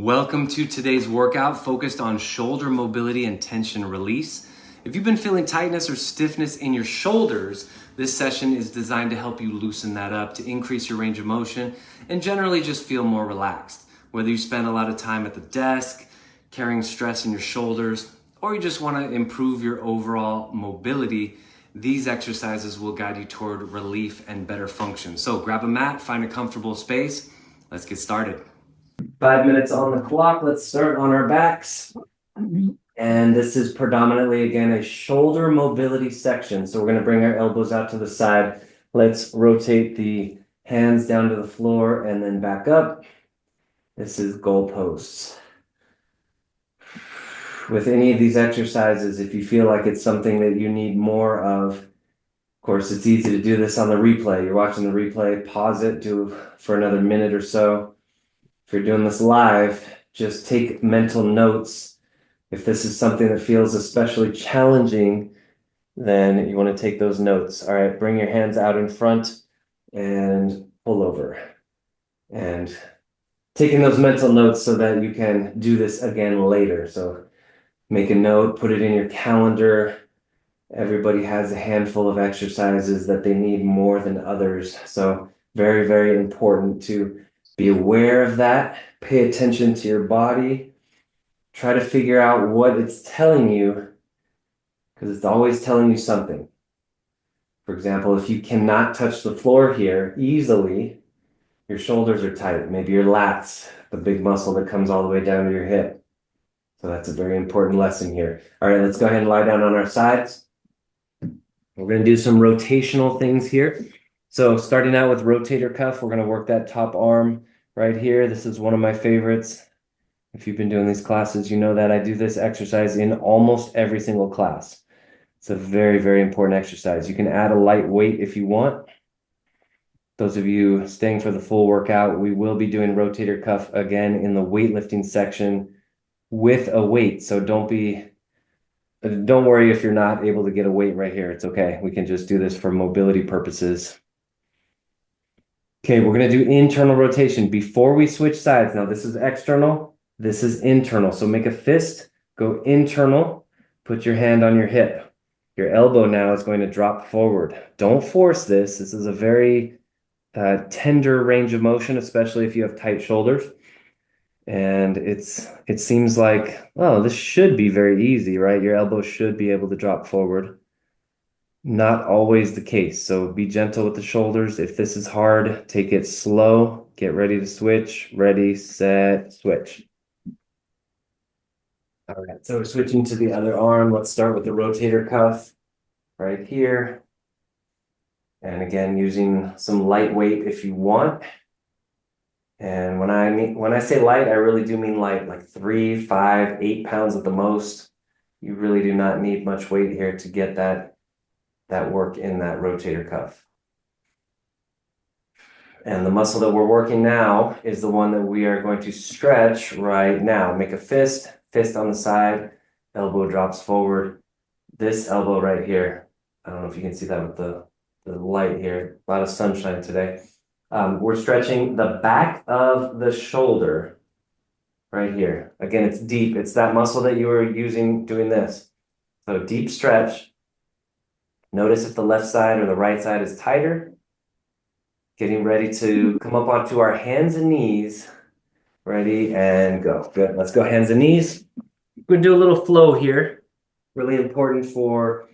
Welcome to today's workout focused on shoulder mobility and tension release. If you've been feeling tightness or stiffness in your shoulders, this session is designed to help you loosen that up, to increase your range of motion, and generally just feel more relaxed. Whether you spend a lot of time at the desk, carrying stress in your shoulders, or you just want to improve your overall mobility, these exercises will guide you toward relief and better function. So grab a mat, find a comfortable space. Let's get started. 5 minutes on the clock. Let's start on our backs. And this is predominantly, again, a shoulder mobility section. So we're going to bring our elbows out to the side. Let's rotate the hands down to the floor and then back up. This is goalposts. With any of these exercises, if you feel like it's something that you need more of course, it's easy to do this on the replay. You're watching the replay, pause it, do for another minute or so. If you're doing this live, just take mental notes. If this is something that feels especially challenging, then you want to take those notes. All right, bring your hands out in front and pull over. And taking those mental notes so that you can do this again later. So make a note, put it in your calendar. Everybody has a handful of exercises that they need more than others. So very, very important to be aware of that. Pay attention to your body. Try to figure out what it's telling you, because it's always telling you something. For example, if you cannot touch the floor here easily, your shoulders are tight. Maybe your lats, the big muscle that comes all the way down to your hip. So that's a very important lesson here. All right, let's go ahead and lie down on our sides. We're going to do some rotational things here. So starting out with rotator cuff, we're going to work that top arm right here. This is one of my favorites. If you've been doing these classes, you know that I do this exercise in almost every single class. It's a very, very important exercise. You can add a light weight if you want. Those of you staying for the full workout, we will be doing rotator cuff again in the weightlifting section with a weight. So don't worry if you're not able to get a weight right here. It's okay. We can just do this for mobility purposes. Okay, we're going to do internal rotation before we switch sides. Now, this is external. This is internal. So make a fist, go internal, put your hand on your hip. Your elbow now is going to drop forward. Don't force this. This is a very tender range of motion, especially if you have tight shoulders. And it seems like, oh, this should be very easy, right? Your elbow should be able to drop forward. Not always the case. So be gentle with the shoulders. If this is hard, take it slow. Get ready to switch. Ready, set, switch. All right, so we're switching to the other arm. Let's start with the rotator cuff right here. And again, using some light weight if you want. And when I say light, I really do mean light, like 3, 5, 8 pounds at the most. You really do not need much weight here to get that work in that rotator cuff. And the muscle that we're working now is the one that we are going to stretch right now. Make a fist on the side, elbow drops forward. This elbow right here, I don't know if you can see that with the light here, a lot of sunshine today. We're stretching the back of the shoulder right here. Again, it's deep. It's that muscle that you were using doing this. So deep stretch. Notice if the left side or the right side is tighter. Getting ready to come up onto our hands and knees. Ready and go. Good. Let's go hands and knees. We're going to do a little flow here. Really important for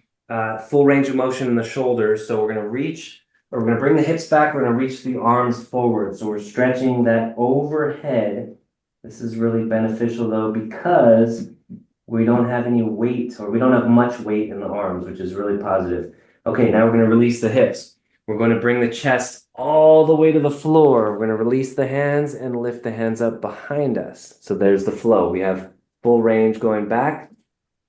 full range of motion in the shoulders. So we're going to reach. We're going to bring the hips back. We're going to reach the arms forward. So we're stretching that overhead. This is really beneficial though, because we don't have any weight, or we don't have much weight in the arms, which is really positive. Okay, now we're going to release the hips. We're going to bring the chest all the way to the floor. We're going to release the hands and lift the hands up behind us. So there's the flow. We have full range going back,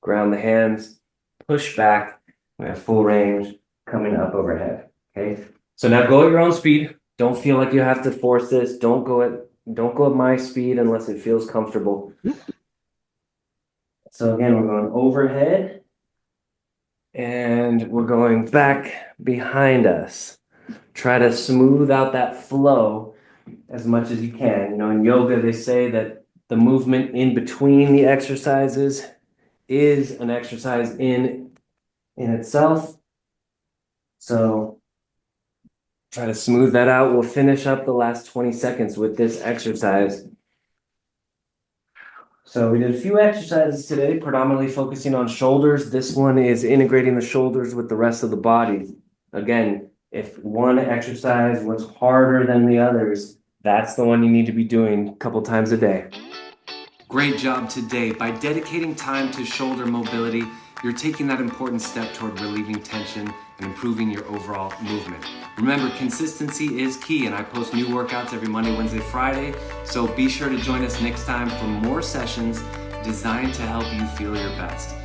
ground the hands, push back. We have full range coming up overhead. Okay, so now go at your own speed. Don't feel like you have to force this. Don't go at my speed unless it feels comfortable. So again, we're going overhead and we're going back behind us. Try to smooth out that flow as much as you can. You know, in yoga, they say that The movement in between the exercises is an exercise in itself. So try to smooth that out. We'll finish up the last 20 seconds with this exercise. So we did a few exercises today, predominantly focusing on shoulders. This one is integrating the shoulders with the rest of the body. Again, if one exercise was harder than the others, that's the one you need to be doing a couple times a day. Great job today. By dedicating time to shoulder mobility, you're taking that important step toward relieving tension and improving your overall movement. Remember, consistency is key, and I post new workouts every Monday, Wednesday, Friday, so be sure to join us next time for more sessions designed to help you feel your best.